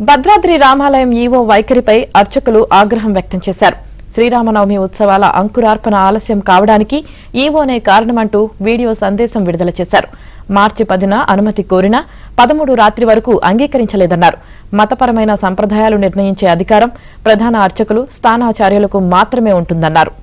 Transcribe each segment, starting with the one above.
భద్రాద్రి రామాలయం ఈవో వైఖరిపై అర్చకులు ఆగ్రహం వ్యక్తం చేశారు. శ్రీరామనవమి ఉత్సవాల అంకురార్పణ ఆలస్యం కావడానికి ఈవోనే కారణమంటూ వీడియో సందేశం విడుదల చేశారు. మార్చి 10న అనుమతి కోరినా 13 రాత్రి వరకు అంగీకరించలేదన్నారు. మతపరమైన సంప్రదాయాలు నిర్ణయించే అధికారం ప్రధాన అర్చకులు, స్థానాచార్యులకు మాత్రమే ఉంటుందన్నారు.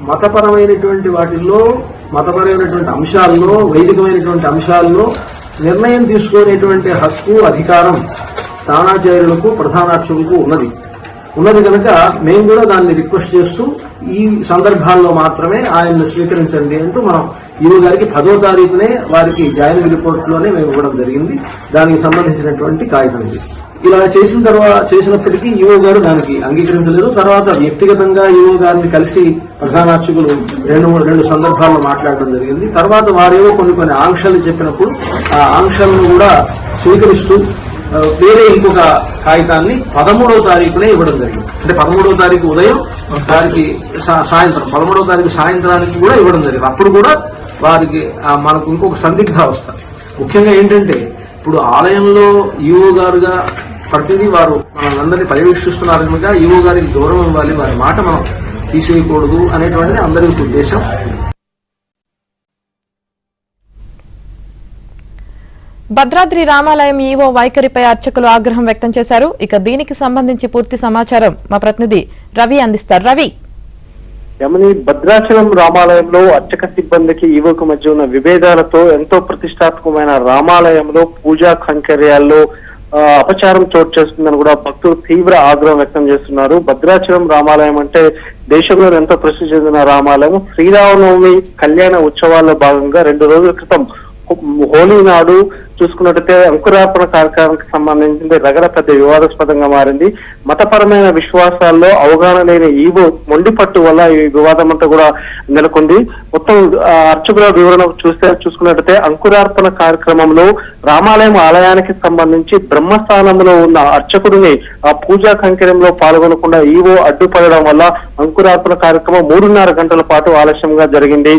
మతపరమైనటువంటి వాటిల్లో, మతపరమైనటువంటి అంశాల్లో, వైదికమైనటువంటి అంశాల్లో నిర్ణయం తీసుకునేటువంటి హక్కు, అధికారం స్థానాచార్యులకు, ప్రధానార్చకులకు ఉన్నది కనుక మేము కూడా దాన్ని రిక్వెస్ట్ చేస్తూ ఈ సందర్భాల్లో మాత్రమే ఆయన్ని స్వీకరించండి అంటూ మనం ఈవో గారికి 10వ తారీఖునే వారికి జాయినింగ్ రిపోర్ట్లోనే మేము ఇవ్వడం జరిగింది. దానికి సంబంధించినటువంటి కాగితం ఇది. ఇలా చేసినప్పటికీ ఈవో గారు దానికి అంగీకరించలేదు. తర్వాత వ్యక్తిగతంగా ఈవో గారిని కలిసి ప్రధానార్చకులు రెండు సందర్భాల్లో మాట్లాడడం జరిగింది. తర్వాత వారేవో కొన్ని ఆంక్షలు చెప్పినప్పుడు ఆ ఆంక్షలను కూడా స్వీకరిస్తూ వేరే ఇంకొక కాగితాన్ని 13వ తారీఖునే ఇవ్వడం జరిగింది. అంటే 13వ తారీఖు ఉదయం వారికి సాయంత్రం 13వ తారీఖు సాయంత్రానికి కూడా ఇవ్వడం జరిగింది. అప్పుడు కూడా వారికి మనకు ఇంకొక సందిగ్ధావస్థ. ముఖ్యంగా ఏంటంటే ఇప్పుడు ఆలయంలో ఈవో గారుగా ప్రతిదీ వారు మనందరినీ పర్యవేక్షిస్తున్నారు కనుక ఈవో గారికి గౌరవం ఇవ్వాలి, వారి మాట మనం తీసేయకూడదు అనేటువంటిది అందరి ఉద్దేశం. భద్రాద్రి రామాలయం ఈవో వైఖరిపై అర్చకులు ఆగ్రహం వ్యక్తం చేశారు. ఇక దీనికి సంబంధించి పూర్తి సమాచారం మా ప్రతినిధి రవి అందిస్తారు. రవి, భద్రాచలం రామాలయంలో అర్చక సిబ్బందికి ఈవోకు మధ్య ఉన్న విభేదాలతో ఎంతో ప్రతిష్టాత్మకమైన రామాలయంలో పూజా కైంకర్యాల్లో అపచారం చోటు చేస్తుందని కూడా భక్తులు తీవ్ర ఆగ్రహం వ్యక్తం చేస్తున్నారు. భద్రాచలం రామాలయం అంటే దేశంలో ఎంతో ప్రసిద్ధి చెందిన రామాలయం. శ్రీరామనవమి కళ్యాణ ఉత్సవాల్లో భాగంగా 2 రోజుల క్రితం హోలీ నాడు చూసుకున్నట్టయితే అంకురార్పణ కార్యక్రమానికి సంబంధించి రగడ పెద్ద వివాదాస్పదంగా మారింది. మతపరమైన విశ్వాసాల్లో అవగాహన లేని ఈవో మొండిపట్టు వల్ల ఈ వివాదం అంతా కూడా నెలకొంది. మొత్తం అర్చకుల వివరణ చూసుకున్నట్టయితే అంకురార్పణ కార్యక్రమంలో రామాలయం ఆలయానికి సంబంధించి బ్రహ్మస్థానంలో ఉన్న అర్చకుడిని ఆ పూజా కైంకర్యంలో పాల్గొనకుండా ఈవో అడ్డుపడడం వల్ల అంకురార్పణ కార్యక్రమం 3.5 గంటల పాటు ఆలస్యంగా జరిగింది.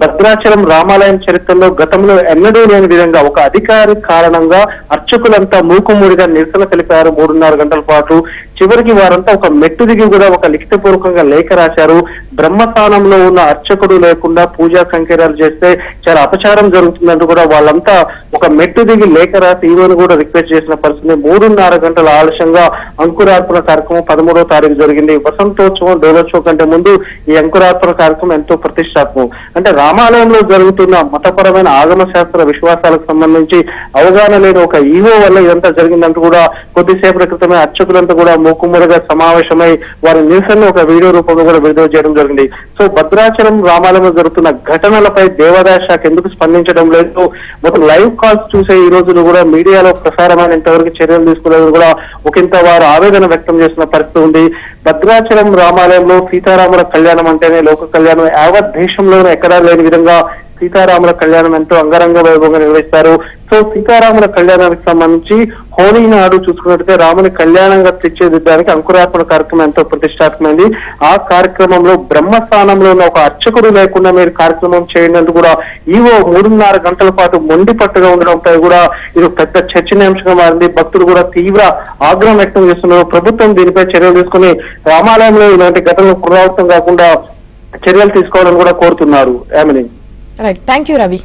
భద్రాచలం రామాలయం చరిత్రలో గతంలో ఎన్నడూ లేని విధంగా ఒక అధికారి కారణంగా అర్చకులంతా మూకుమూడిగా నిరసన తెలిపారు 3.5 గంటల పాటు. చివరికి వారంతా ఒక మెట్టు దిగి కూడా ఒక లిఖితపూర్వకంగా లేఖ రాశారు. బ్రహ్మస్థానంలో ఉన్న అర్చకుడు లేకుండా పూజా కైంకర్యాలు చేస్తే చాలా అపచారం జరుగుతుందంటూ కూడా వాళ్ళంతా ఒక మెట్టు దిగి లేఖ రాసి ఈవోను కూడా రిక్వెస్ట్ చేసిన పరిస్థితి. 3.5 గంటల ఆలస్యంగా అంకురార్పణ కార్యక్రమం 13వ తారీఖు జరిగింది. వసంతోత్సవం, డోలోత్సవం కంటే ముందు ఈ అంకురార్పణ కార్యక్రమం ఎంతో ప్రతిష్టాత్మకం. అంటే రామాలయంలో జరుగుతున్న మతపరమైన ఆగమ శాస్త్ర విశ్వాసాలకు సంబంధించి అవగాహన లేని ఒక ఈవో వల్ల ఇదంతా జరిగిందంటూ కూడా కొద్దిసేపటి క్రితమే అర్చకులంతా కూడా మూకుమ్మడిగా సమావేశమై వారి నిరసనను ఒక వీడియో రూపంలో కూడా విడుదల చేయడం జరిగింది. సో భద్రాచలం రామాలయంలో జరుగుతున్న ఘటనలపై దేవాదాయ శాఖ ఎందుకు స్పందించడం లేదు? మొత్తం లైవ్ కాల్స్ చూసే ఈ రోజులు కూడా మీడియాలో ప్రసారమైన ఇంతవరకు చర్యలు తీసుకునేది కూడా ఒకంత వారు ఆవేదన వ్యక్తం చేస్తున్న పరిస్థితి ఉంది. భద్రాచలం రామాలయంలో సీతారాముల కళ్యాణం అంటేనే లోక కళ్యాణం. యావత్ దేశంలోనే ఎక్కడా లేని విధంగా సీతారాముల కళ్యాణం ఎంతో అంగరంగ వైభవంగా నిర్వహిస్తారు. సో సీతారాముల కళ్యాణానికి సంబంధించి హోలీ నాడు చూసుకున్నట్టయితే రాముని కళ్యాణంగా తీర్చిదిద్దడానికి అంకురార్పణ కార్యక్రమం ఎంతో ప్రతిష్టాత్మకమైంది. ఆ కార్యక్రమంలో బ్రహ్మస్థానంలో ఉన్న ఒక అర్చకుడు లేకుండా మీరు కార్యక్రమం చేయండి కూడా ఈవో 3.5 గంటల పాటు మొండి పట్టుగా ఉండడంపై కూడా ఇది పెద్ద చర్చనీయాంశంగా మారింది. భక్తులు కూడా తీవ్ర ఆగ్రహం వ్యక్తం చేస్తున్నారు. ప్రభుత్వం దీనిపై చర్యలు తీసుకుని రామాలయంలో ఇలాంటి ఘటనలు పునరావృతం కాకుండా చర్యలు తీసుకోవాలని కూడా కోరుతున్నారు. Right, thank you Ravi.